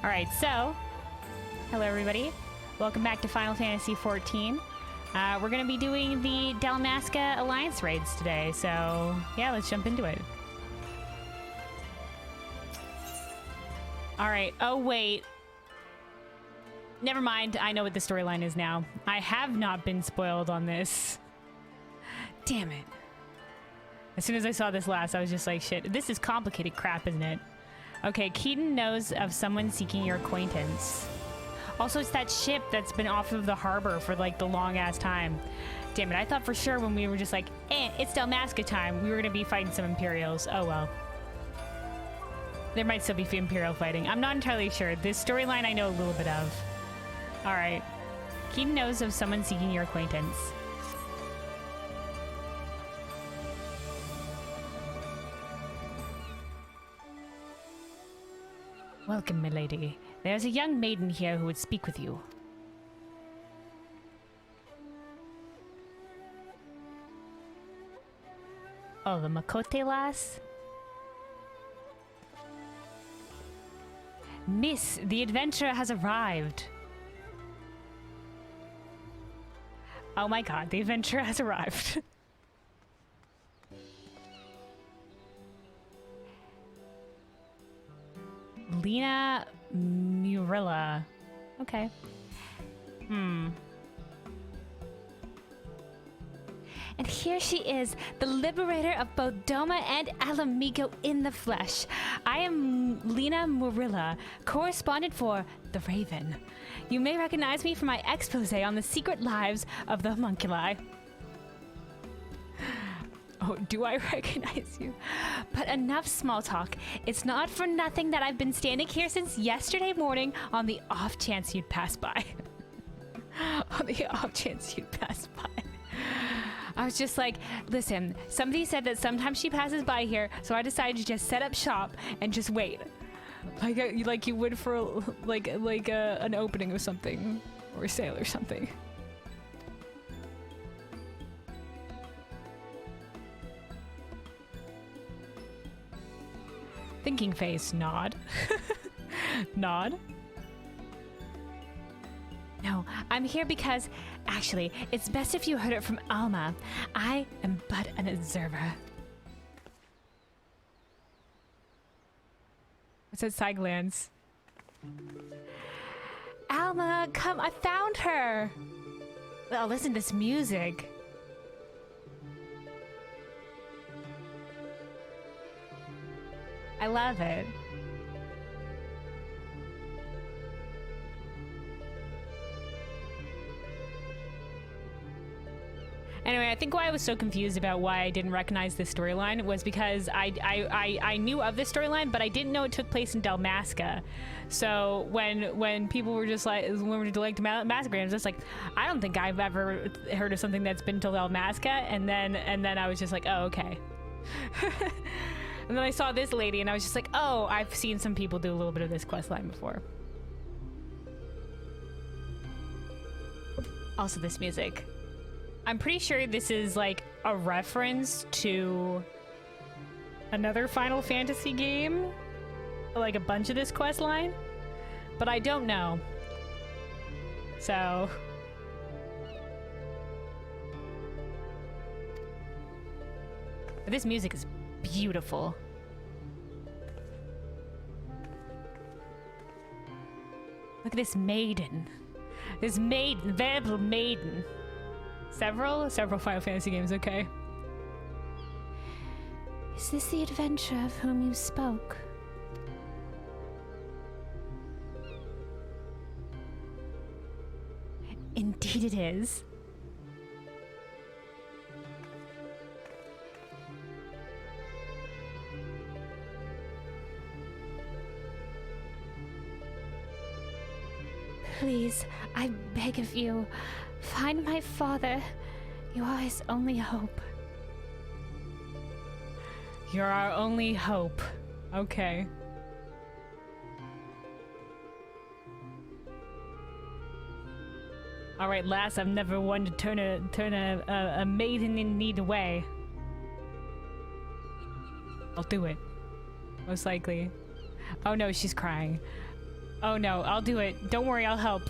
Alright, so, hello everybody. Welcome back to Final Fantasy XIV. We're going to be doing the Dalmasca Alliance Raids today, so yeah, let's jump into it. Alright, oh wait. Never mind, I know what the storyline is now. I have not been spoiled on this. Damn it. As soon as I saw this last, I was just like, shit, this is complicated crap, isn't it? Okay, Keaton knows of someone seeking your acquaintance. Also, it's that ship that's been off of the harbor for like the long-ass time. Damn it, I thought for sure when we were just like, it's Dalmasca time, we were gonna be fighting some Imperials. Oh well. There might still be Imperial fighting. I'm not entirely sure. This storyline I know a little bit of. Alright. Keaton knows of someone seeking your acquaintance. Welcome, milady. There's a young maiden here who would speak with you. Oh, the Makote lass? Miss, the adventurer has arrived. Oh my god, the adventurer has arrived. Lena Murilla. Okay. And here she is, the liberator of both Doma and Alamigo in the flesh. I am Lena Murilla, correspondent for The Raven. You may recognize me from my expose on the secret lives of the homunculi. Oh, do I recognize you? But enough small talk. It's not for nothing that I've been standing here since yesterday morning on the off chance you'd pass by. On the off chance you'd pass by. I was just like, listen, somebody said that sometimes she passes by here, so I decided to just set up shop and just wait. Like you would for an opening of something or a sale or something. Thinking face, nod. Nod. No, I'm here because, actually, it's best if you heard it from Alma. I am but an observer. What's that side glance? Alma, come, I found her! Well, listen to this music. I love it. Anyway, I think why I was so confused about why I didn't recognize this storyline was because I knew of this storyline, but I didn't know it took place in Dalmasca. So when people were just like, when we were like Dalmasca, I was just like, I don't think I've ever heard of something that's been to Dalmasca, and then I was just like, oh, okay. And then I saw this lady and I was just like, oh, I've seen some people do a little bit of this quest line before. Also this music. I'm pretty sure this is like a reference to another Final Fantasy game. Like a bunch of this quest line. But I don't know. So... But this music is beautiful. Look at this maiden. This maiden, veritable maiden. Several Final Fantasy games, okay. Is this the adventurer of whom you spoke? Indeed it is. Please, I beg of you, find my father. You are his only hope. You're our only hope. Okay. Alright, lass, I've never wanted to turn a maiden in need away. I'll do it. Most likely. Oh no, she's crying. Oh no, I'll do it. Don't worry, I'll help.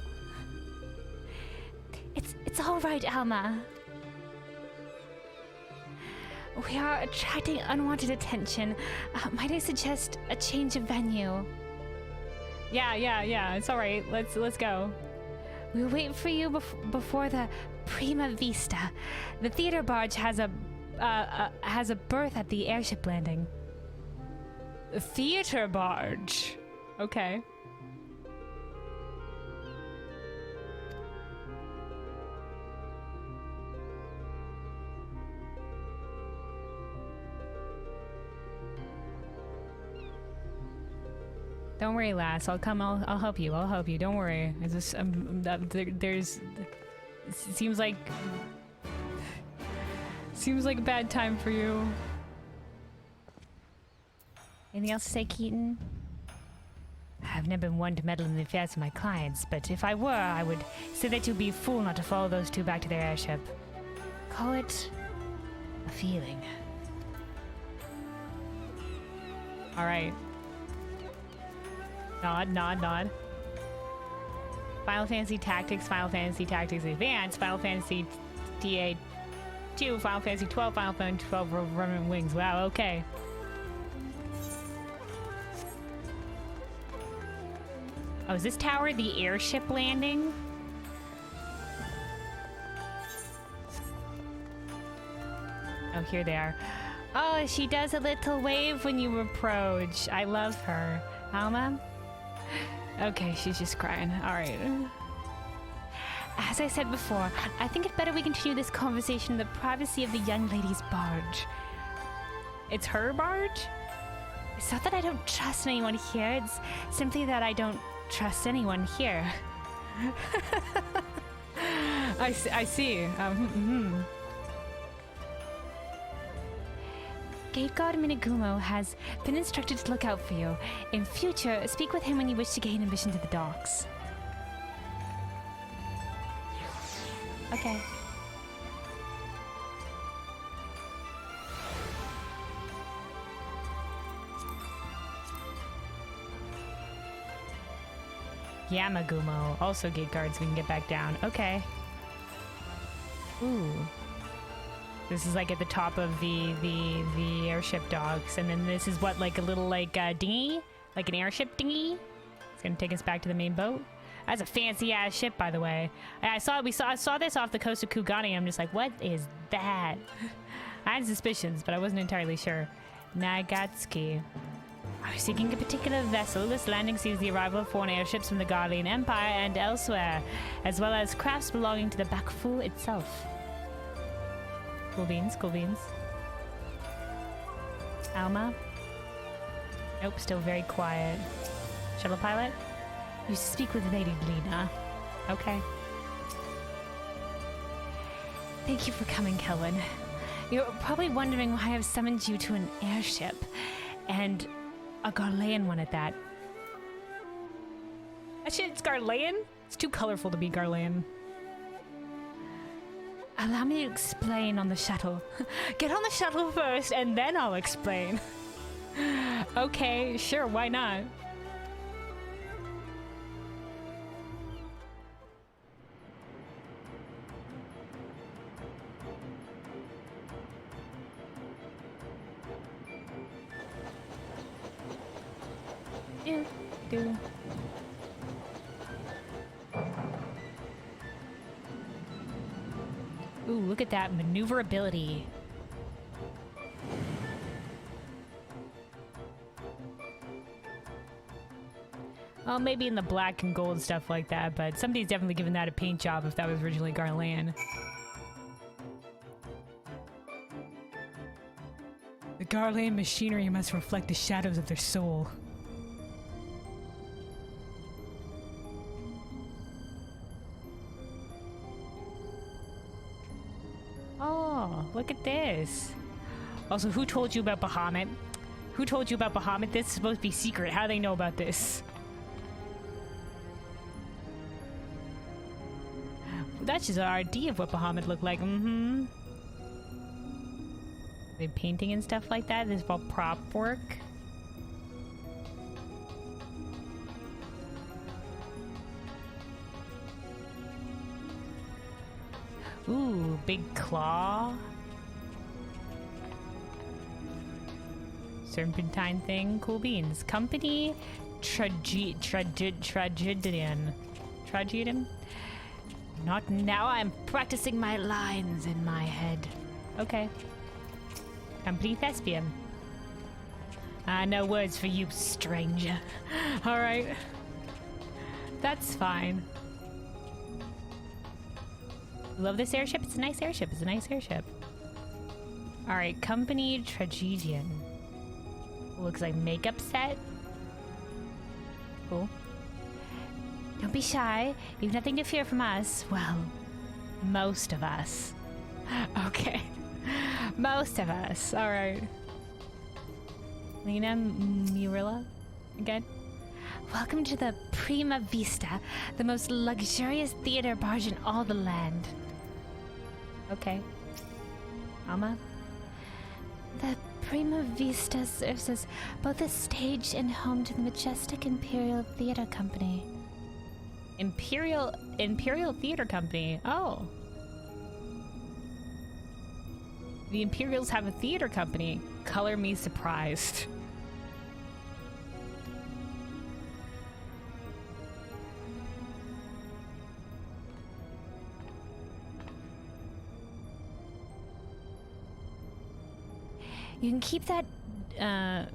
It's all right, Alma. We are attracting unwanted attention. Might I suggest a change of venue? Yeah. It's all right. Let's go. We'll wait for you before the Prima Vista. The theater barge has a berth at the airship landing. The theater barge. Okay. Don't worry, lass. I'll come. I'll help you. I'll help you. Don't worry. It's just there's seems like a bad time for you. Anything else to say, Keaton? I've never been one to meddle in the affairs of my clients, but if I were, I would say that you'd be a fool not to follow those two back to their airship. Call it a feeling. All right. Nod. Final Fantasy Tactics, Final Fantasy Tactics Advance, Final Fantasy TA2, Final Fantasy 12, Final Fantasy 12 Remnant Wings. Wow, okay. Oh, is this tower the airship landing? Oh, here they are. Oh, she does a little wave when you approach. I love her. Alma? Okay, she's just crying. All right. As I said before, I think it's better we continue this conversation in the privacy of the young lady's barge. It's her barge? It's not that I don't trust anyone here, it's simply that I don't trust anyone here. I see. Gate Guard Minagumo has been instructed to look out for you. In future, speak with him when you wish to gain admission to the docks. Okay. Yamagumo. Also gate guards, we can get back down. Okay. Ooh. This is like at the top of the airship docks, and then this is what, like a little dinghy, like an airship dinghy. It's gonna take us back to the main boat. That's a fancy ass ship, by the way. I saw this off the coast of Kugani. I'm just like, what is that? I had suspicions, but I wasn't entirely sure. Nagatsuki. Are you seeking a particular vessel? This landing sees the arrival of foreign airships from the Garlean Empire and elsewhere, as well as crafts belonging to the Bakufu itself. Cool beans, cool beans. Alma? Nope, still very quiet. Shuttle pilot? You speak with Lady Lena. Okay. Thank you for coming, Kellen. You're probably wondering why I've summoned you to an airship, and a Garlean one at that. That shit's Garlean? It's too colorful to be Garlean. Allow me to explain on the shuttle. Get on the shuttle first, and then I'll explain. Okay, sure, why not? Do. Ooh, look at that maneuverability. Well, maybe in the black and gold stuff like that, but somebody's definitely given that a paint job if that was originally Garlean. The Garlean machinery must reflect the shadows of their soul. Oh, look at this. Also, who told you about Bahamut? Who told you about Bahamut? This is supposed to be secret. How do they know about this? That's just our idea of what Bahamut looked like. Mm-hmm. They painting and stuff like that? This is all prop work? Ooh, big claw. Serpentine thing, cool beans. Company tragedian. Tragedian? Not now, I'm practicing my lines in my head. Okay. Company thespian. No words for you, stranger. Alright. That's fine. Love this airship. It's a nice airship. It's a nice airship. Alright, company tragedian. Looks like makeup set. Cool. Don't be shy. You've nothing to fear from us. Well, Most of us. Okay. Most of us. Alright. Lena Murilla? Again? welcome to the Prima Vista, the most luxurious theater barge in all the land. Okay. Alma? The Prima Vista serves as both a stage and home to the majestic Imperial Theater Company. Imperial Theater Company. Oh. The Imperials have a theater company. Color me surprised. You can keep that, I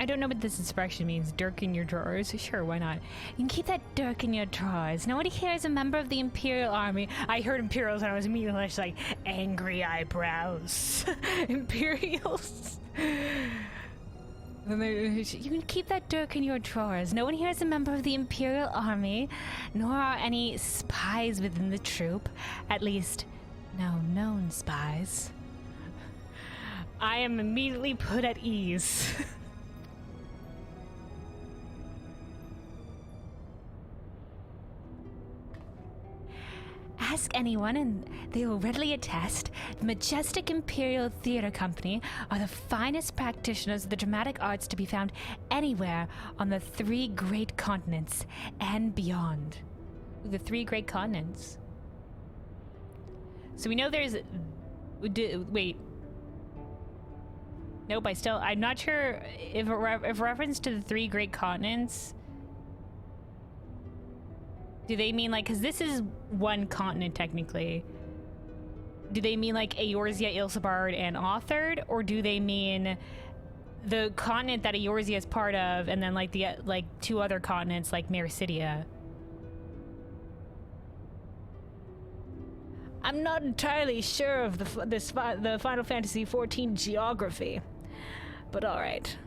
don't know what this expression means. Dirk in your drawers? Sure, why not? you can keep that dirk in your drawers. Nobody here is a member of the Imperial Army. I heard Imperials and I was immediately just like, angry eyebrows. Imperials. You can keep that dirk in your drawers. No one here is a member of the Imperial Army, nor are any spies within the troop. At least, no known spies. I am immediately put at ease. Ask anyone and they will readily attest the majestic Imperial Theater Company are the finest practitioners of the dramatic arts to be found anywhere on the 3 great continents and beyond. The 3 great continents. So we know there's... Wait. Nope, I'm not sure if reference to the 3 great continents... Do they mean like, because this is one continent technically. Do they mean like Eorzea, Ilsabard, and Authard? Or do they mean the continent that Eorzea is part of and then like the 2 other continents like Mericidia? I'm not entirely sure of the Final Fantasy XIV geography, but all right.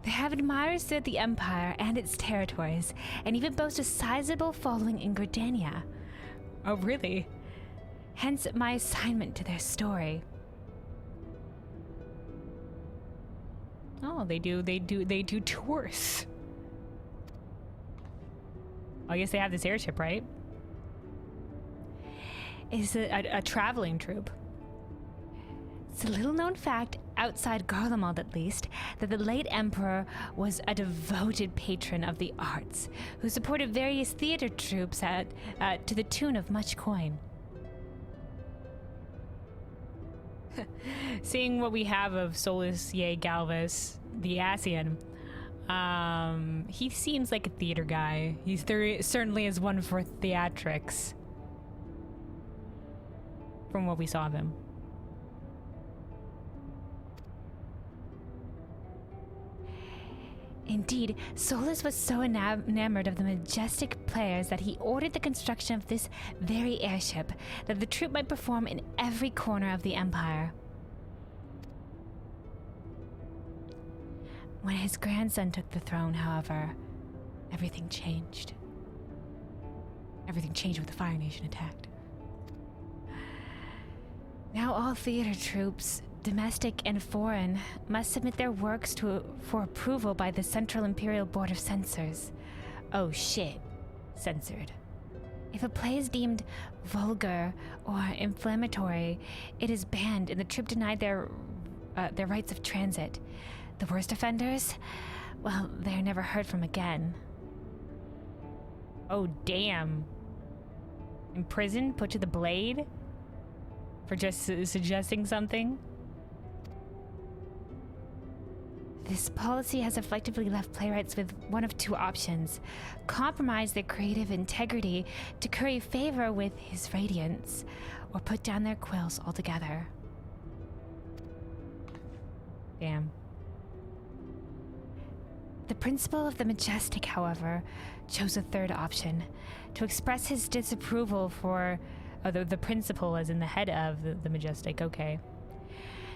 They have admirers throughout the Empire and its territories, and even boast a sizable following in Gridania. Oh, really? Hence my assignment to their story. Oh, they do tours. I guess they have this airship, right? It's A traveling troupe. It's a little-known fact, outside Garlemald at least, that the late Emperor was a devoted patron of the arts, who supported various theater troupes to the tune of much coin. Seeing what we have of Solus Ye Galvus, the Asian, he seems like a theater guy. Certainly is one for theatrics, from what we saw of him. Indeed, Solus was so enamored of the majestic players that he ordered the construction of this very airship, that the troupe might perform in every corner of the Empire. When his grandson took the throne, however, everything changed. Everything changed when the Fire Nation attacked. Now all theater troupes, domestic and foreign, must submit their works for approval by the Central Imperial Board of Censors. Oh shit. Censored. If a play is deemed vulgar or inflammatory, it is banned and the troupe denied their rights of transit. The worst offenders? Well, they're never heard from again. Oh, damn. Imprisoned, put to the blade? For just suggesting something? This policy has effectively left playwrights with one of two options: compromise their creative integrity to curry favor with his radiance, or put down their quills altogether. Damn. The principal of the Majestic, however, chose a third option: to express his disapproval for... Oh, the principal as in the head of the Majestic, okay.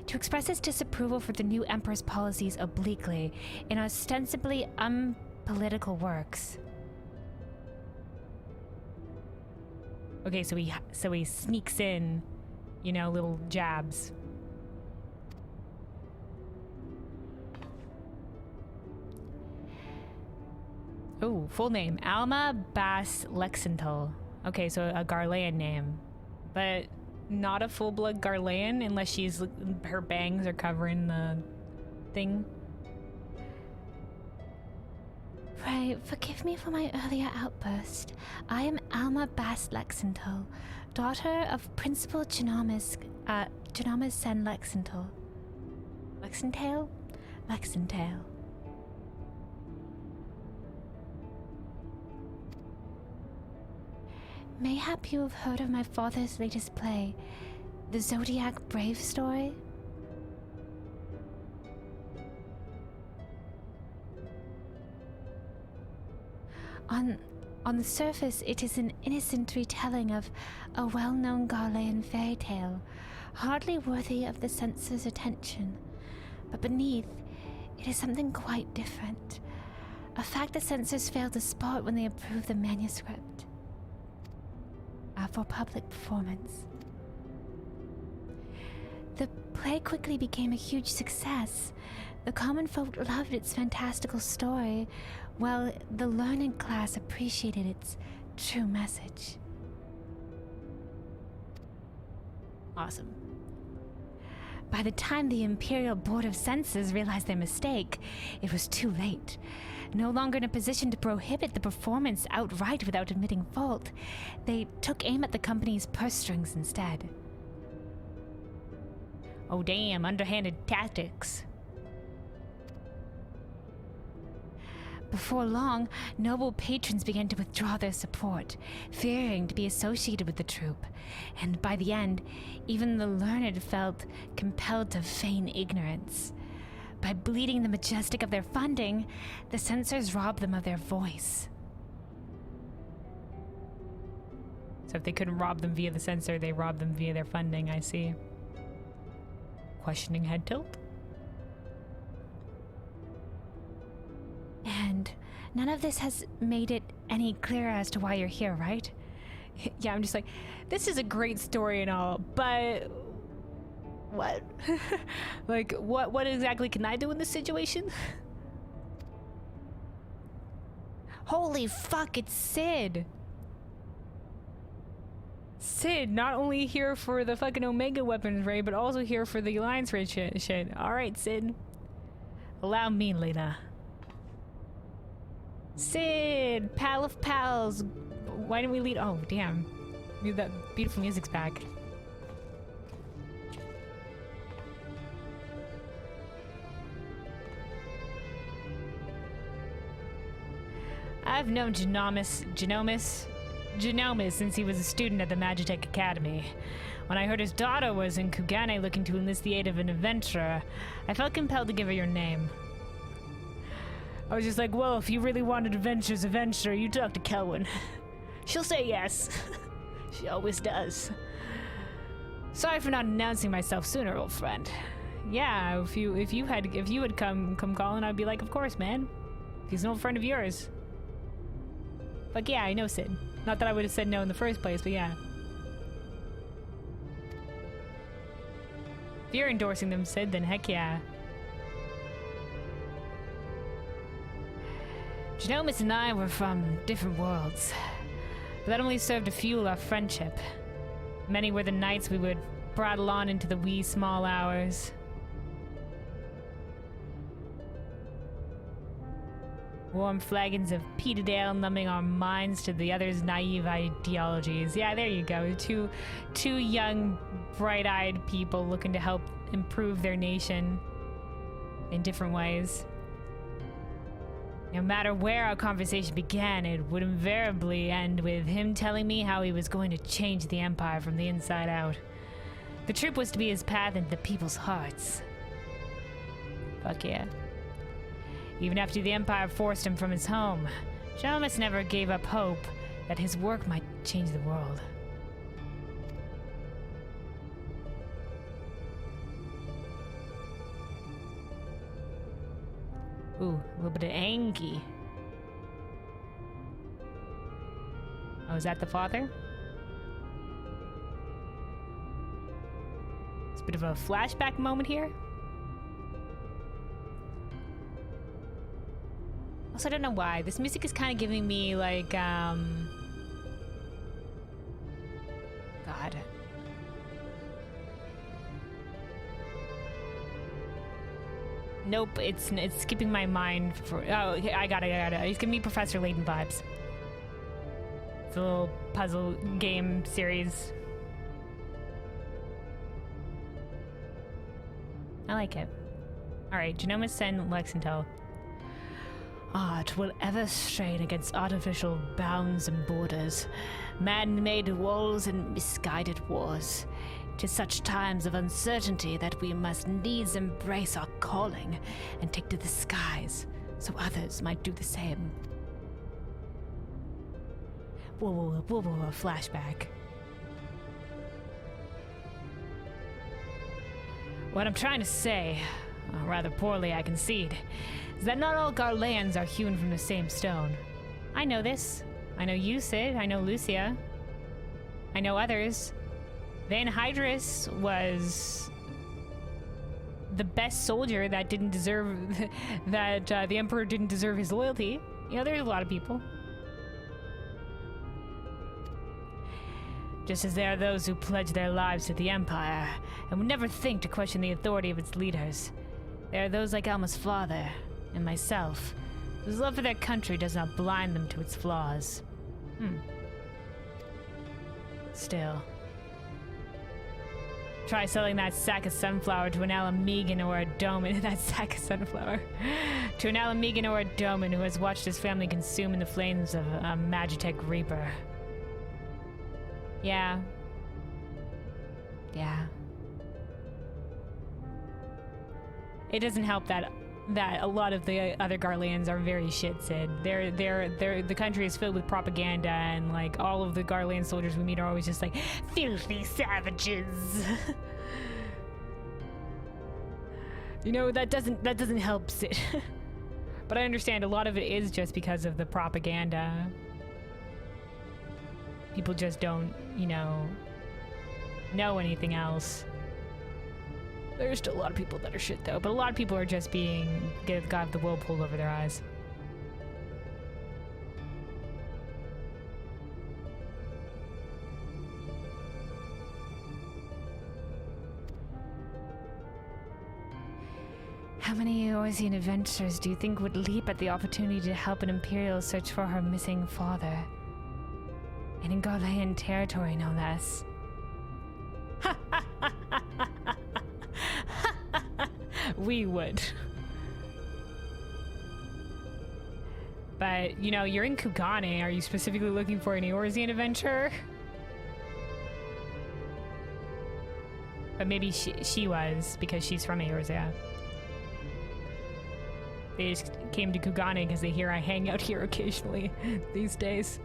To express his disapproval for the new Emperor's policies obliquely in ostensibly unpolitical works. Okay, so he sneaks in, you know, little jabs. Oh, full name. Alma Bas Lexental. Okay, so a Garlean name. But not a full-blood Garlean unless her bangs are covering the thing. Pray, forgive me for my earlier outburst. I am Alma Bas Lexental, daughter of Principal Genomus Sen Lexental. Lexental? Lexental. Mayhap you have heard of my father's latest play, the Zodiac Braves story? On the surface, it is an innocent retelling of a well-known Garlean fairy tale, hardly worthy of the censor's attention. But beneath, it is something quite different, a fact the censors failed to spot when they approved the manuscript for public performance. The play quickly became a huge success. The common folk loved its fantastical story, while the learned class appreciated its true message. Awesome. By the time the Imperial Board of Censors realized their mistake, it was too late. No longer in a position to prohibit the performance outright without admitting fault, they took aim at the company's purse strings instead. Oh damn, underhanded tactics. Before long, noble patrons began to withdraw their support, fearing to be associated with the troupe, and by the end, even the learned felt compelled to feign ignorance. By bleeding the Majestic of their funding, the censors robbed them of their voice. So if they couldn't rob them via the censor, they robbed them via their funding, I see. Questioning head tilt. And none of this has made it any clearer as to why you're here, right? Yeah, I'm just like, this is a great story and all, but what? Like, what exactly can I do in this situation? Holy fuck, it's Sid! Sid, not only here for the fucking Omega weapons raid, but also here for the Alliance raid shit. Alright, Sid. Allow me, Lena. Sid, pal of pals. Why didn't we lead? Oh, damn. That beautiful music's back. I've known Genomus since he was a student at the Magitech Academy. When I heard his daughter was in Kugane looking to enlist the aid of an adventurer, I felt compelled to give her your name. I was just like, well, if you really wanted adventure's adventure, you talk to Kelwyn. She'll say yes. She always does. Sorry for not announcing myself sooner, old friend. Yeah, if you had come calling, I'd be like, of course, man. He's an old friend of yours. Like, yeah, I know Sid. Not that I would have said no in the first place, but yeah. If you're endorsing them, Sid, then heck yeah. Genomus and I were from different worlds, but that only served to fuel our friendship. Many were the nights we would prattle on into the wee small hours. Warm flagons of peated ale numbing our minds to the other's naive ideologies. Yeah, there you go. Two young, bright-eyed people looking to help improve their nation in different ways. No matter where our conversation began, it would invariably end with him telling me how he was going to change the Empire from the inside out. The troop was to be his path into the people's hearts. Fuck yeah. Even after the Empire forced him from his home, Dalmasca never gave up hope that his work might change the world. Ooh, a little bit of Angie. Oh, is that the father? It's a bit of a flashback moment here. Also, I don't know why. This music is kind of giving me, like, God. Nope, it's skipping my mind for... Oh, okay, I got it. It's giving me Professor Layton vibes. It's a little puzzle game series. I like it. Alright, Genomist send Lexington. Art will ever strain against artificial bounds and borders, man-made walls and misguided wars. 'Tis such times of uncertainty that we must needs embrace our calling and take to the skies, so others might do the same. Whoa, flashback. What I'm trying to say, rather poorly I concede, is that not all Garleans are hewn from the same stone. I know this. I know you, Sid. I know Lucia. I know others. Van Hydrus was the best soldier that didn't deserve... that the Emperor didn't deserve his loyalty. You know, there's a lot of people. Just as there are those who pledge their lives to the Empire and would never think to question the authority of its leaders, there are those like Alma's father and myself, whose love for their country does not blind them to its flaws. Still. Try selling that sack of sunflower to an Alamegan or a Doman. That sack of sunflower. To an Alamegan or a Doman who has watched his family consume in the flames of a Magitech Reaper. Yeah. It doesn't help that a lot of the other Garleans are very shit, Sid. The country is filled with propaganda, and like all of the Garlean soldiers we meet are always just like filthy savages. You know, that doesn't help Sid. But I understand a lot of it is just because of the propaganda. People just don't, you know anything else. There's still a lot of people that are shit though, but a lot of people are just got the wool pulled over their eyes. How many Eorzean adventurers do you think would leap at the opportunity to help an Imperial search for her missing father? And in Garlean territory, no less. We would. But, you know, you're in Kugane. Are you specifically looking for an Eorzean adventure? But maybe she was, because she's from Eorzea. They just came to Kugane because they hear I hang out here occasionally these days.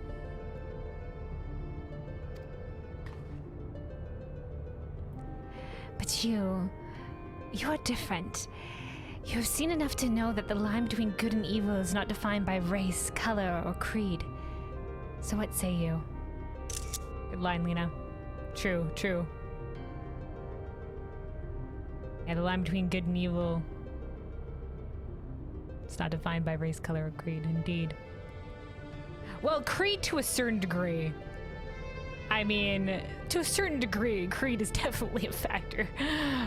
But you're different. You have seen enough to know that the line between good and evil is not defined by race, color, or creed. So what say you? Good line, Lena. True. Yeah, the line between good and evil, it's not defined by race, color, or creed, indeed. Well, creed to a certain degree. I mean, to a certain degree, creed is definitely a factor.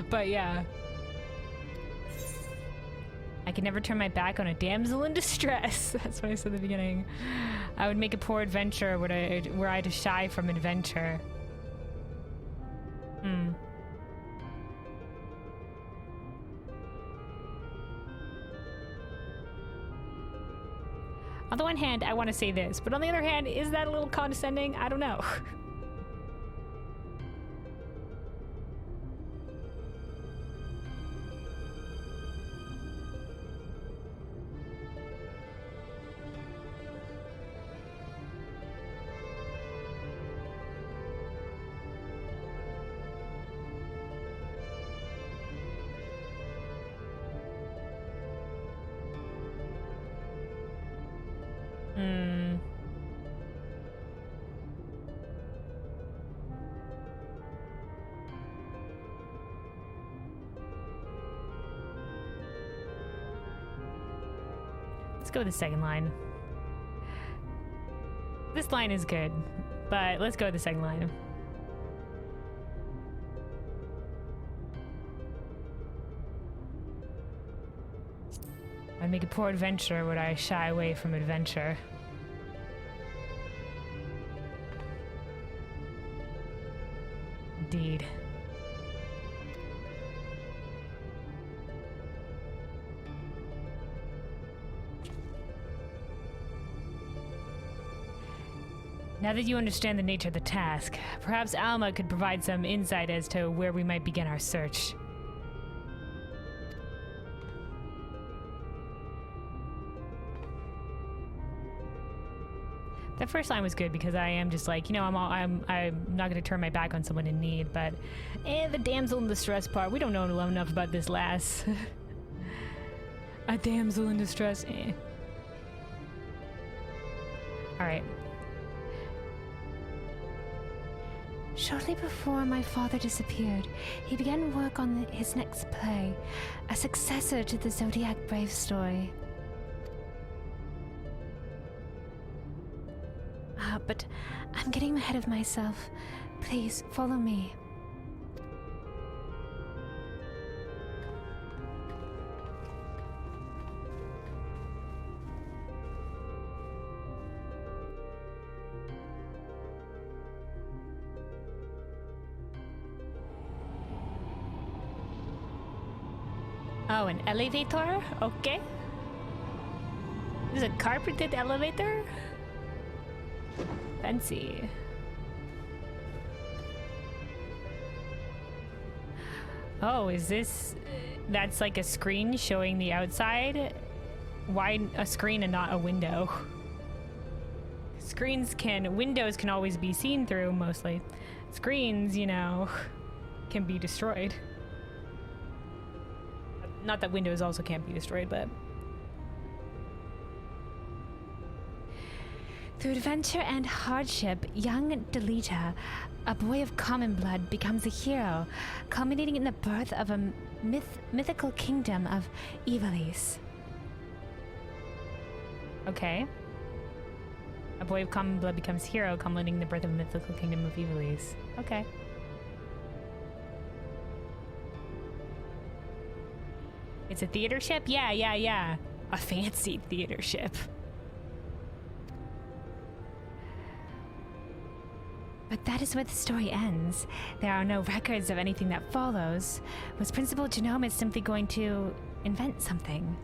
But yeah. I can never turn my back on a damsel in distress. That's what I said at the beginning. I would make a poor adventurer were I to shy from adventure. On the one hand, I want to say this, but on the other hand, is that a little condescending? I don't know. Let's go with the second line. This line is good, but let's go with the second line. I'd make a poor adventurer would I shy away from adventure. Indeed. Now that you understand the nature of the task, perhaps Alma could provide some insight as to where we might begin our search. That first line was good because I am just like, you know, I'm not going to turn my back on someone in need, but the damsel in distress part, we don't know enough about this lass. A damsel in distress, All right. Shortly before my father disappeared, he began work on his next play, a successor to the Zodiac Braves story. But I'm getting ahead of myself. Please, follow me. Oh, an elevator? Okay. This is a carpeted elevator? Fancy. Oh, is this... That's like a screen showing the outside? Why a screen and not a window? Windows can always be seen through, mostly. Screens, you know, can be destroyed. Not that windows also can't be destroyed, but... Through adventure and hardship, young Delita, a boy of common blood, becomes a hero, culminating in the birth of a mythical kingdom of Ivalice. Okay. A boy of common blood becomes hero, culminating in the birth of a mythical kingdom of Ivalice. Okay. It's a theater ship? Yeah. A fancy theater ship. But that is where the story ends. There are no records of anything that follows. Was Principal Genome simply going to invent something?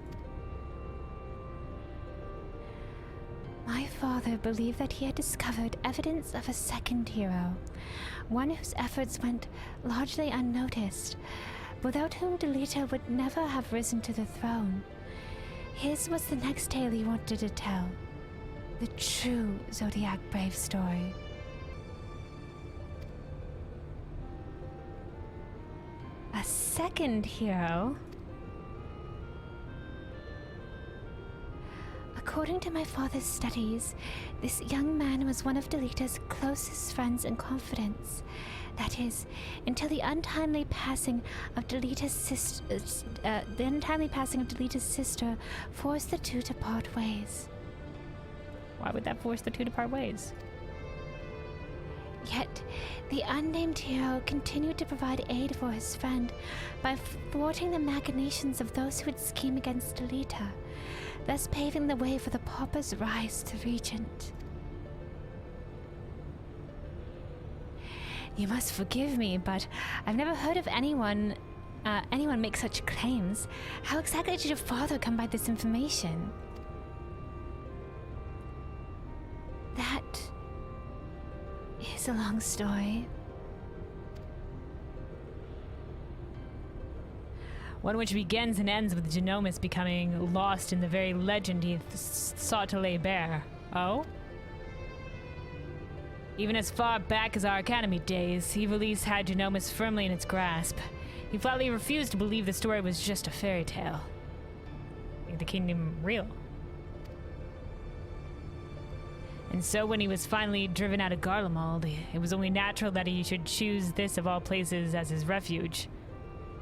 My father believed that he had discovered evidence of a second hero, one whose efforts went largely unnoticed, without whom Delita would never have risen to the throne. His was the next tale he wanted to tell, the true Zodiac Brave story. A second hero? According to my father's studies, this young man was one of Delita's closest friends and confidants. That is, until the untimely passing of Delita's sister forced the two to part ways. Why would that force the two to part ways? Yet, the unnamed hero continued to provide aid for his friend by thwarting the machinations of those who would scheme against Delita, thus paving the way for the pauper's rise to regent. You must forgive me, but I've never heard of anyone make such claims. How exactly did your father come by this information? That is a long story. One which begins and ends with Genomus becoming lost in the very legend he sought to lay bare. Oh? Even as far back as our academy days, Ivalice had Genomus firmly in its grasp. He flatly refused to believe the story was just a fairy tale. Make the kingdom real. And so when he was finally driven out of Garlemald, it was only natural that he should choose this of all places as his refuge.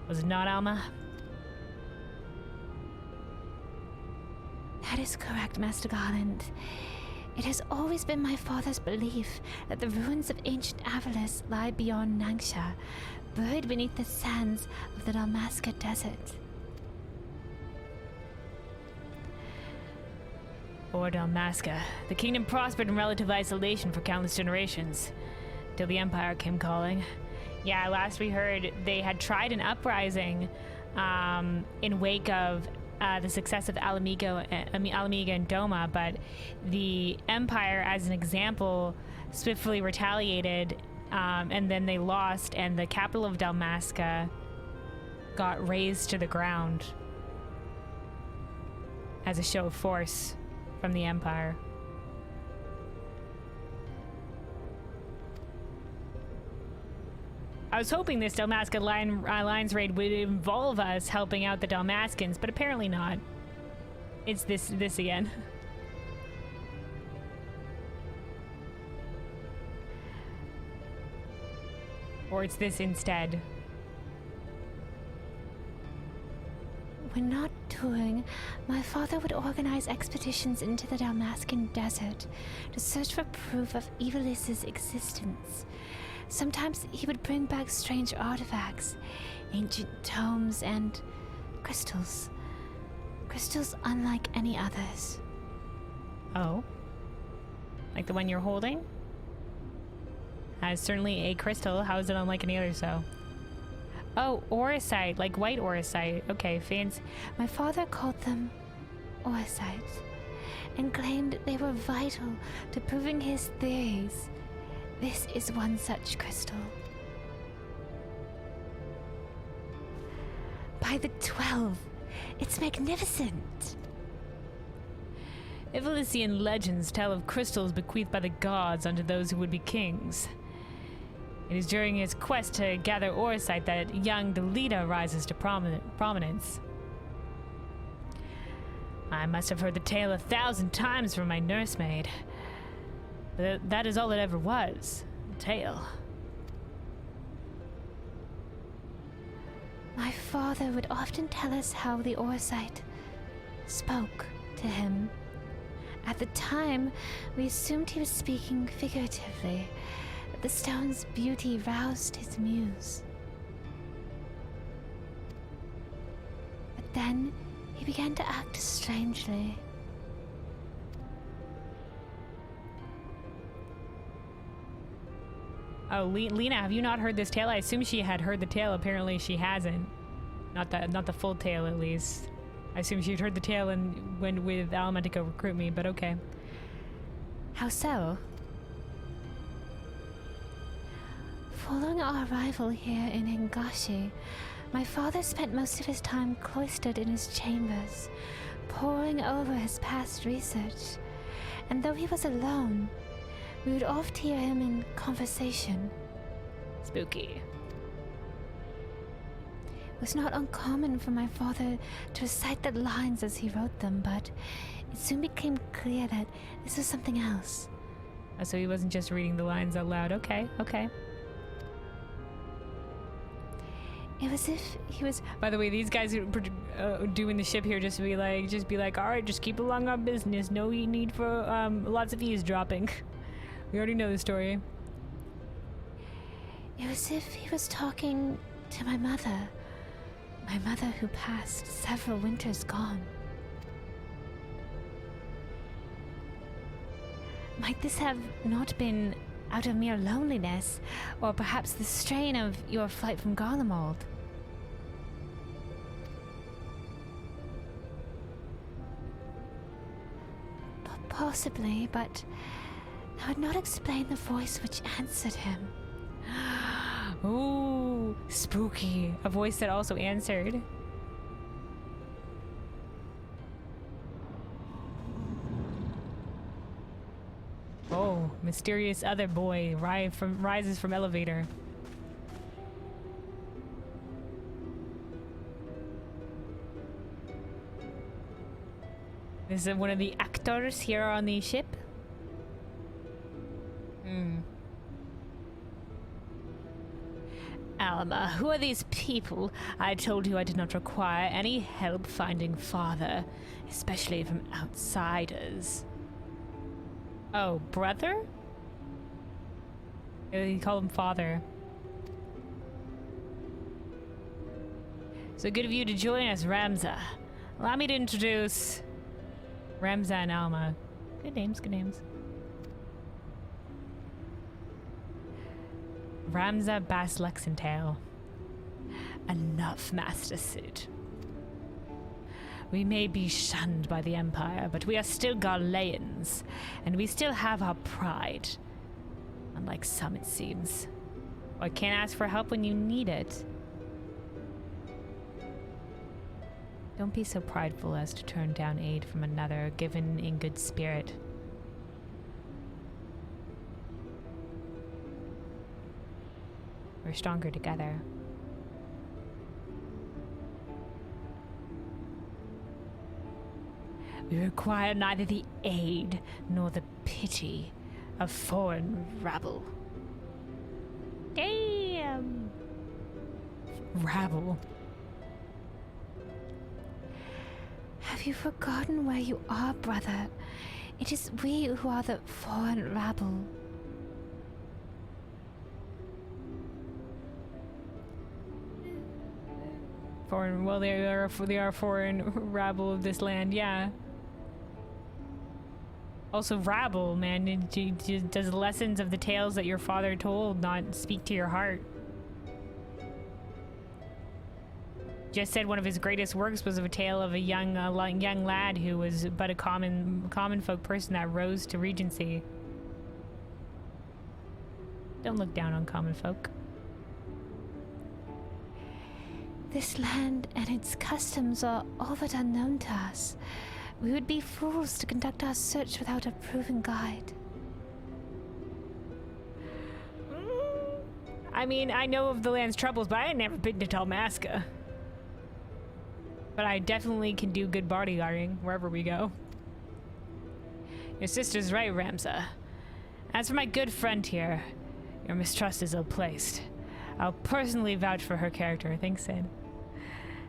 Was it not, Alma? That is correct, Master Garland. It has always been my father's belief that the ruins of ancient Ivalice lie beyond Nangsha, buried beneath the sands of the Dalmasca desert. Or Dalmasca. The kingdom prospered in relative isolation for countless generations, till the Empire came calling. Yeah, last we heard they had tried an uprising in wake of the success of Alamiga and Doma, but the Empire, as an example, swiftly retaliated, and then they lost, and the capital of Dalmasca got razed to the ground as a show of force from the Empire. I was hoping this Dalmasca Alliance Raid would involve us helping out the Dalmascans, but apparently not. It's this again. Or it's this instead. When not touring, my father would organize expeditions into the Dalmascan desert to search for proof of Ivalice's existence. Sometimes he would bring back strange artifacts, ancient tomes, and crystals. Crystals unlike any others. Oh? Like the one you're holding? Certainly a crystal. How is it unlike any other so? Oh, oricite, like white oricite. Okay, fancy. My father called them oricites, and claimed they were vital to proving his theories. This is one such crystal. By the 12, it's magnificent. Ivalician legends tell of crystals bequeathed by the gods unto those who would be kings. It is during his quest to gather oricite that young Delita rises to prominence. I must have heard the tale 1,000 times from my nursemaid. But that is all it ever was, a tale. My father would often tell us how the oricite spoke to him. At the time, we assumed he was speaking figuratively, that the stone's beauty roused his muse. But then, he began to act strangely. Oh, Lena, have you not heard this tale? I assume she had heard the tale. Apparently she hasn't. Not the full tale, at least. I assume she'd heard the tale and went with Alma to go recruit me, but okay. How so? Following our arrival here in Hingashi, my father spent most of his time cloistered in his chambers, poring over his past research. And though he was alone, we would oft hear him in conversation. Spooky. It was not uncommon for my father to recite the lines as he wrote them, but it soon became clear that this was something else. Oh, so he wasn't just reading the lines out loud. Okay. It was if he was... By the way, these guys who are doing the ship here just be like, all right, just keep along our business. No need for lots of eavesdropping. We already know the story. It was as if he was talking to my mother. My mother who passed several winters gone. Might this have not been out of mere loneliness, or perhaps the strain of your flight from Garlemald? Possibly, but that would not explain the voice which answered him. Ooh, spooky. A voice that also answered. Oh, mysterious other boy rises from elevator. Is it one of the actors here on the ship? Alma, who are these people? I told you I did not require any help finding father, especially from outsiders. Oh, brother? You call him father. So good of you to join us, Ramza. Allow me to introduce Ramza and Alma. Good names, good names. Ramza Bass Lexentail. Enough, Master Sid. We may be shunned by the Empire, but we are still Garleans, and we still have our pride. Unlike some, it seems. I can't ask for help when you need it. Don't be so prideful as to turn down aid from another, given in good spirit. We're stronger together. We require neither the aid nor the pity of foreign rabble. Damn! Rabble. Have you forgotten where you are, brother? It is we who are the foreign rabble. Foreign, well, they are foreign rabble of this land, yeah. Also, rabble, man, does the lessons of the tales that your father told not speak to your heart? Just said one of his greatest works was a tale of a young lad who was but a common folk person that rose to regency. Don't look down on common folk. This land and its customs are all but unknown to us. We would be fools to conduct our search without a proven guide. I mean, I know of the land's troubles, but I had never been to Dalmasca. But I definitely can do good bodyguarding wherever we go. Your sister's right, Ramza. As for my good friend here, your mistrust is ill-placed. I'll personally vouch for her character, thanks, Sid.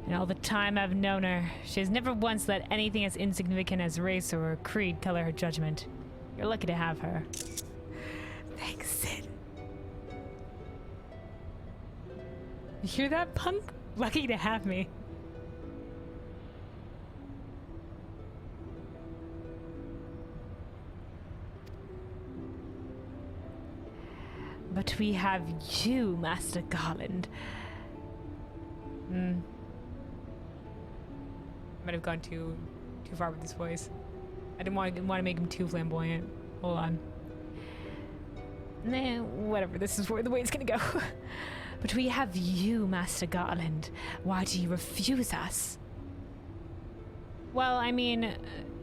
In all the time I've known her, she has never once let anything as insignificant as race or creed color her judgment. You're lucky to have her. Thanks, Sid. You hear that, punk? Lucky to have me. But we have you, Master Garland. Might have gone too far with this voice. I didn't want to make him too flamboyant. Hold on. Nah, whatever. This is where the way it's gonna go. But we have you, Master Garland. Why do you refuse us? Well, I mean,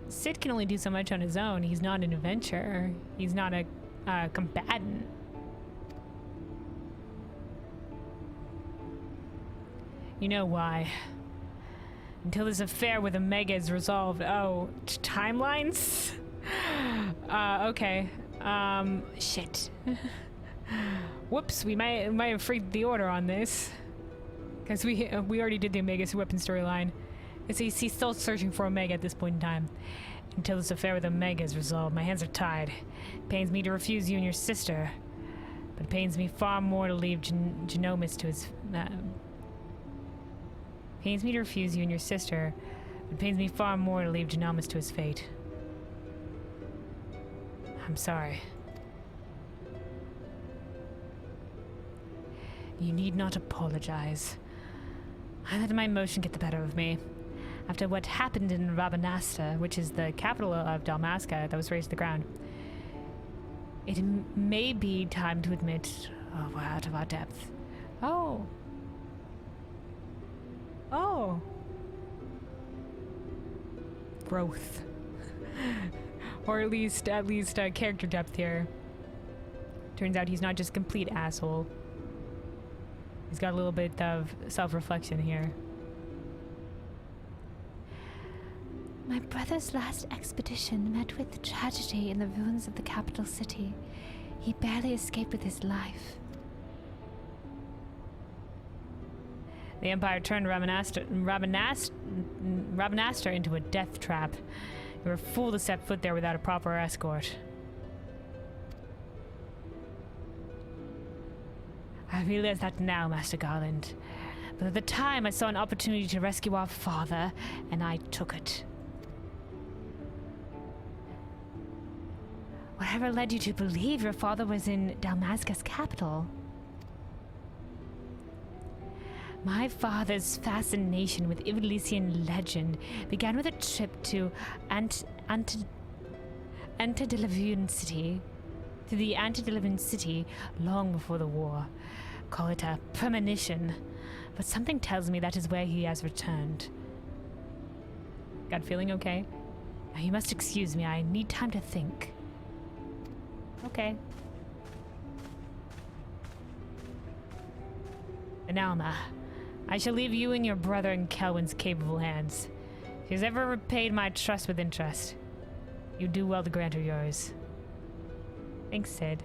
Sid can only do so much on his own. He's not an adventurer. He's not a combatant. You know why. Until this affair with Omega is resolved. Oh, timelines? Okay. Shit. Whoops, we might have freaked the order on this. Because we already did the Omega's weapon storyline. He's still searching for Omega at this point in time. Until this affair with Omega is resolved, my hands are tied. It pains me to refuse you and your sister. But it pains me far more to leave Genomus to his... pains me to refuse you and your sister. But it pains me far more to leave Genomus to his fate. I'm sorry. You need not apologize. I let my emotion get the better of me. After what happened in Rabanastre, which is the capital of Dalmasca that was razed to the ground, it may be time to admit, oh, we're out of our depth. Oh. Oh. Growth. Or at least character depth here. Turns out he's not just complete asshole. He's got a little bit of self-reflection here. My brother's last expedition met with tragedy in the ruins of the capital city. He barely escaped with his life. The Empire turned Rabnastre into a death trap. You were a fool to step foot there without a proper escort. I realize that now, Master Garland. But at the time, I saw an opportunity to rescue our father, and I took it. Whatever led you to believe your father was in Dalmasca's capital? My father's fascination with Ivalician legend began with a trip to Antediluvian City, long before the war. Call it a premonition, but something tells me that is where he has returned. Got feeling okay? Now you must excuse me, I need time to think. Okay. Analma, I shall leave you and your brother in Kelwyn's capable hands. She has ever repaid my trust with interest. You do well to grant her yours. Thanks, Sid.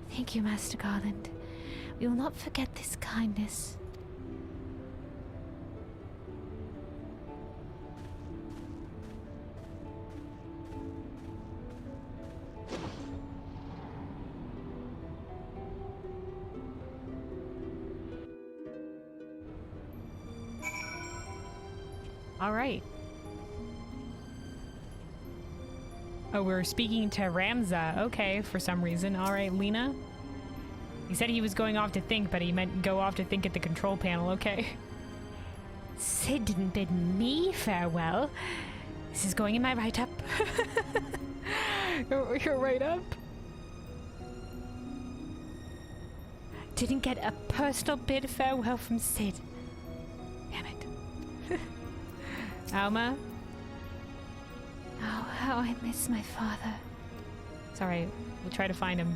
Thank you, Master Garland. We will not forget this kindness. All right. Oh, we're speaking to Ramza. Okay, for some reason. All right, Lena. He said he was going off to think, but he meant go off to think at the control panel. Okay. Sid didn't bid me farewell. This is going in my write-up. Your write-up? Didn't get a personal bid farewell from Sid. Damn it. Alma? Oh, how I miss my father. Sorry, we'll try to find him.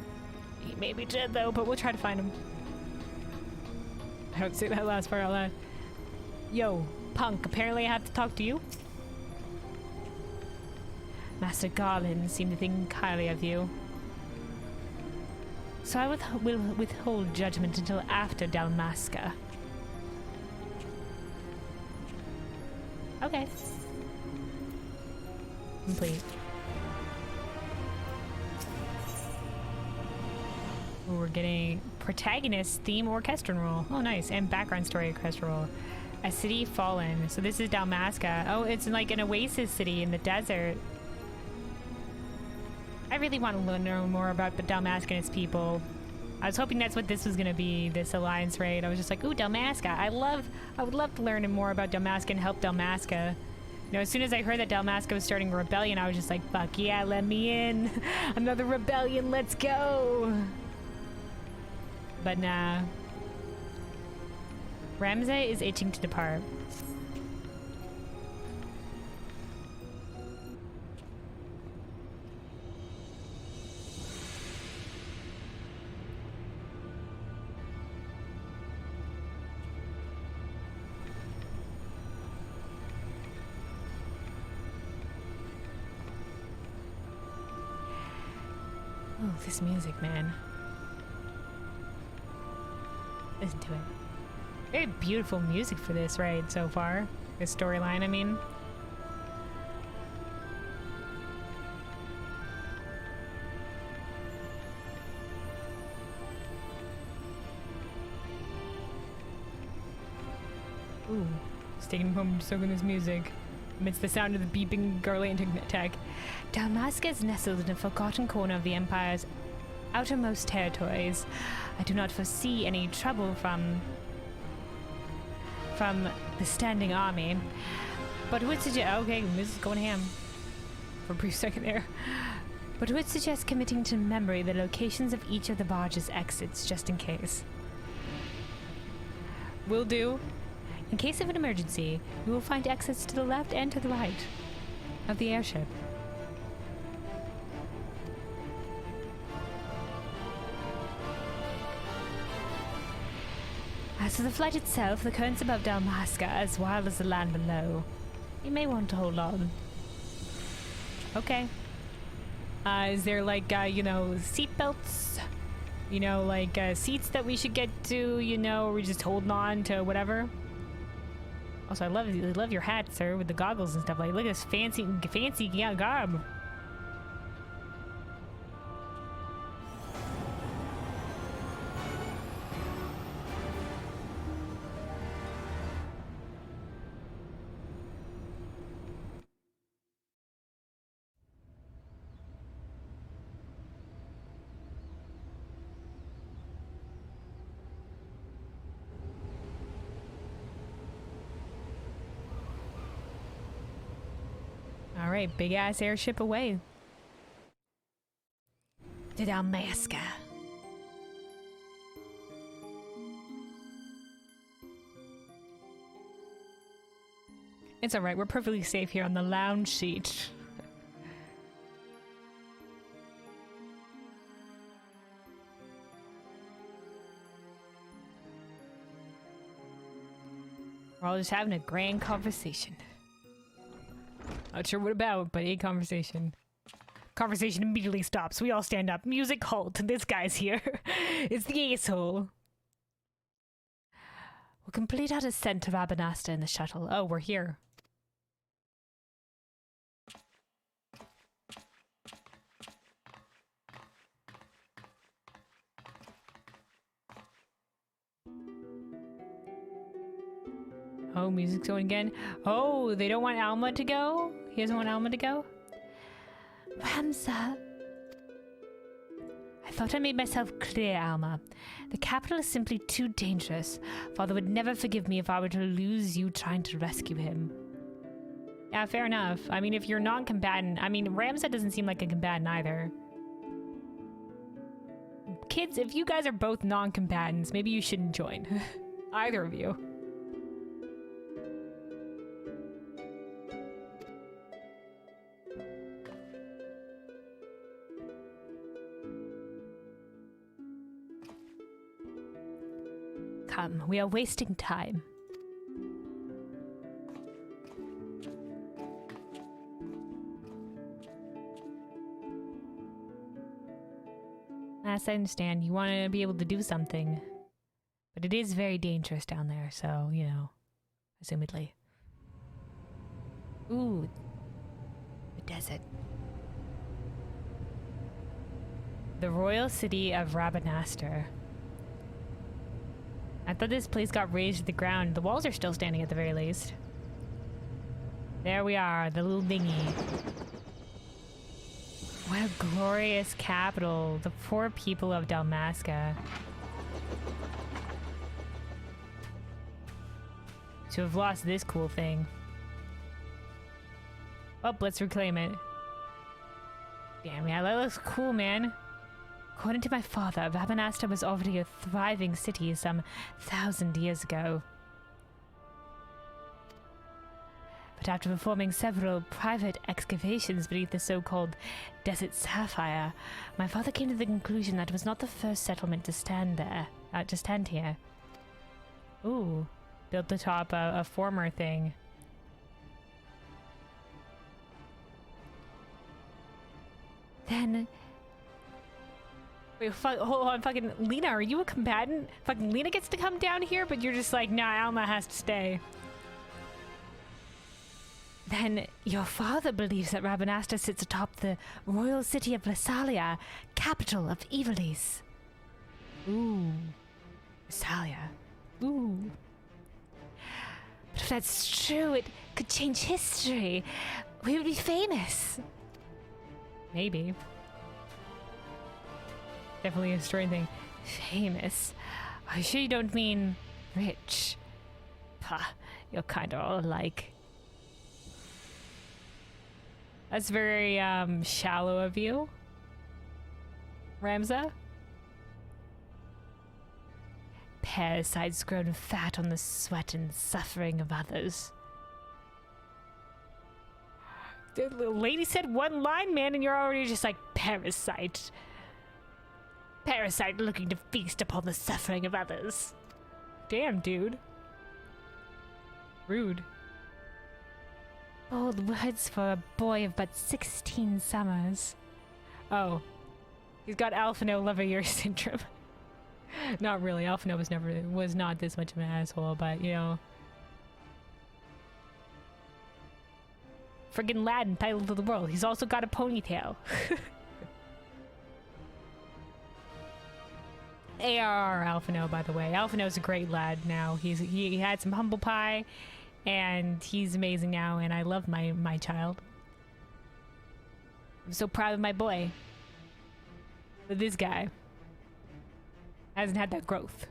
He may be dead though, but we'll try to find him. I don't say that last part out loud. Yo, punk, apparently I have to talk to you. Master Garland seemed to think highly of you. So I will withhold judgment until after Dalmasca. Okay. Complete. Ooh, we're getting protagonist theme orchestral roll. Oh, nice. And background story orchestral roll. A city fallen. So this is Dalmasca. Oh, it's like an oasis city in the desert. I really want to learn more about Dalmasca and its people. I was hoping that's what this was going to be, this Alliance Raid. I was just like, ooh, Dalmasca. I would love to learn more about Dalmasca and help Dalmasca. You know, as soon as I heard that Dalmasca was starting a rebellion, I was just like, fuck yeah, let me in. Another rebellion, let's go. But nah. Ramza is itching to depart. Oh, this music, man. Listen to it. Very beautiful music for this raid so far. This storyline, I mean. It's taking a moment to soak in this music. Amidst the sound of the beeping Garlean tech. Dalmasca is nestled in a forgotten corner of the Empire's outermost territories. I do not foresee any trouble from the standing army, but would suggest— okay, this is going ham for a brief second there. But would suggest committing to memory the locations of each of the barge's exits, just in case. Will do. In case of an emergency, you will find exits to the left and to the right of the airship. As for the flight itself, the currents above Dalmasca are as wild as the land below. You may want to hold on. Okay. Is there like, you know, seatbelts? You know, like seats that we should get to, you know, or we're just holding on to whatever? Also, I love your hat, sir, with the goggles and stuff. Like, look at this fancy garb. All right, big ass airship away. To Dalmasca. It's all right. We're perfectly safe here on the lounge seat. We're all just having a grand conversation. Not sure what about, but a conversation. Conversation immediately stops. We all stand up. Music halt. This guy's here. It's the asshole. We'll complete our descent to Rabnastre in the shuttle. Oh, we're here. Oh, music's going again. Oh, they don't want Alma to go? He doesn't want Alma to go? Ramsa. I thought I made myself clear, Alma. The capital is simply too dangerous. Father would never forgive me if I were to lose you trying to rescue him. Yeah, fair enough. I mean, if you're non-combatant... I mean, Ramsa doesn't seem like a combatant either. Kids, if you guys are both non-combatants, maybe you shouldn't join. Either of you. Come, we are wasting time. As I understand, you want to be able to do something. But it is very dangerous down there, so, you know, assumedly. Ooh, the desert. The royal city of Rabanastre. I thought this place got razed to the ground. The walls are still standing at the very least. There we are, the little dinghy. What a glorious capital. The poor people of Dalmasca. To have lost this cool thing. Oh, let's reclaim it. Damn, yeah, that looks cool, man. According to my father, Rabnastre was already a thriving city some 1,000 years ago. But after performing several private excavations beneath the so-called Desert Sapphire, my father came to the conclusion that it was not the first settlement to stand here. Ooh, built atop a former thing. Then... Wait, hold on, fucking Lena, are you a combatant? Fucking Lena gets to come down here, but you're just like, nah, Alma has to stay. Then your father believes that Rabnastre sits atop the royal city of Lasalia, capital of Ivalice. Ooh. Lasalia. Ooh. But if that's true, it could change history. We would be famous. Maybe. Definitely a story thing. Famous? Are you sure you don't mean rich? Pah, you're kinda all alike. That's very shallow of you, Ramza. Parasites grown fat on the sweat and suffering of others. The lady said one line, man, and you're already just like, parasite. Parasite looking to feast upon the suffering of others. Damn, dude. Rude. Bold words for a boy of but 16 summers. Oh. He's got alpha no lover year syndrome. Not really. Alpha no was not this much of an asshole, but you know. Friggin' lad entitled to the world. He's also got a ponytail. ARR Alpha no, by the way. Alpha no's a great lad now. He had some humble pie. And he's amazing now, and I love my child. I'm so proud of my boy. But this guy hasn't had that growth.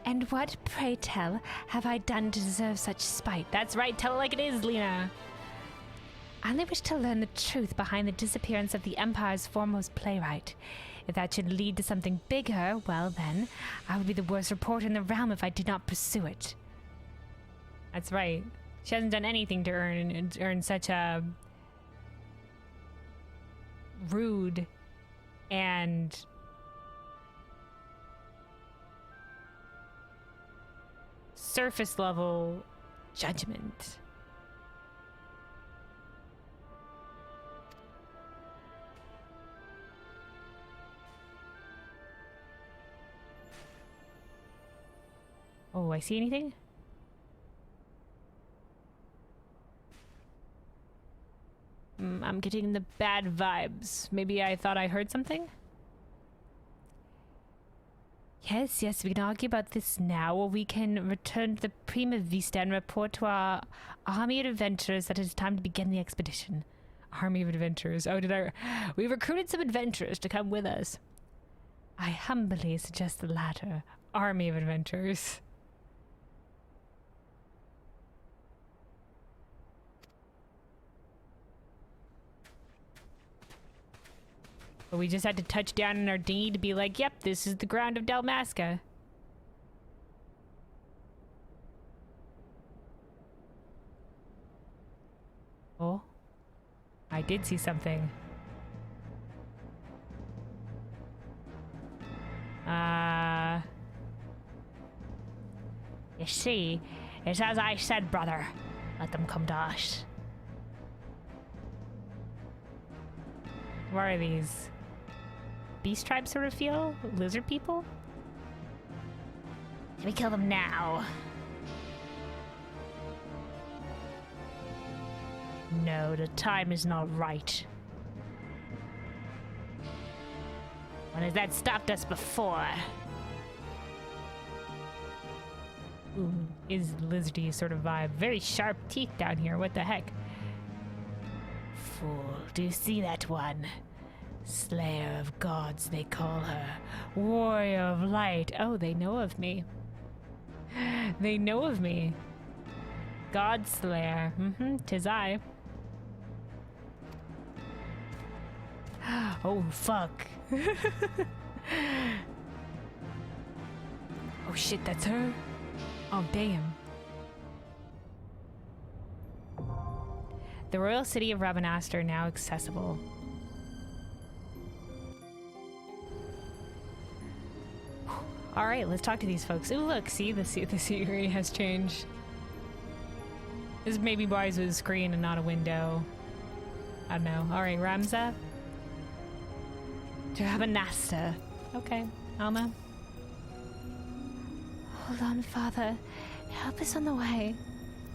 And what, pray tell, have I done to deserve such spite? That's right, tell it like it is, Lena. I only wish to learn the truth behind the disappearance of the Empire's foremost playwright. If that should lead to something bigger, well then, I would be the worst reporter in the realm if I did not pursue it. That's right. She hasn't done anything to earn such a rude and surface level judgment. Oh, I see anything? I'm getting the bad vibes. Maybe I thought I heard something? Yes, we can argue about this now, or we can return to the Prima Vista and report to our army of adventurers that it is time to begin the expedition. Army of adventurers. Oh, we recruited some adventurers to come with us. I humbly suggest the latter. Army of adventurers. But we just had to touch down in our dinghy to be like, yep, this is the ground of Dalmasca. Oh, I did see something. You see, it's as I said, brother. Let them come to us. What are these? Beast tribe sort of feel? Lizard people? Can we kill them now? No, the time is not right. When has that stopped us before? Ooh, is lizardy sort of vibe. Very sharp teeth down here. What the heck? Fool, do you see that one? Slayer of gods, they call her. Warrior of light. Oh, they know of me. They know of me. God Slayer. Tis I. Oh, fuck. Oh shit, that's her? Oh, damn. The royal city of Rabanastre now accessible. All right, let's talk to these folks. Ooh, look, see, the scenery has changed. This is maybe why it was a screen and not a window. I don't know. All right, Ramza. To Rabnastre. Okay, Alma. Hold on, Father. Help us on the way.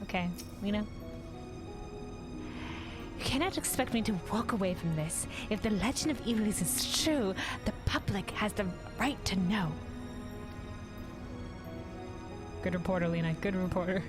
Okay, Lena. You cannot expect me to walk away from this. If the legend of Ivalice is true, the public has the right to know. Good reporter, Lena. Good reporter.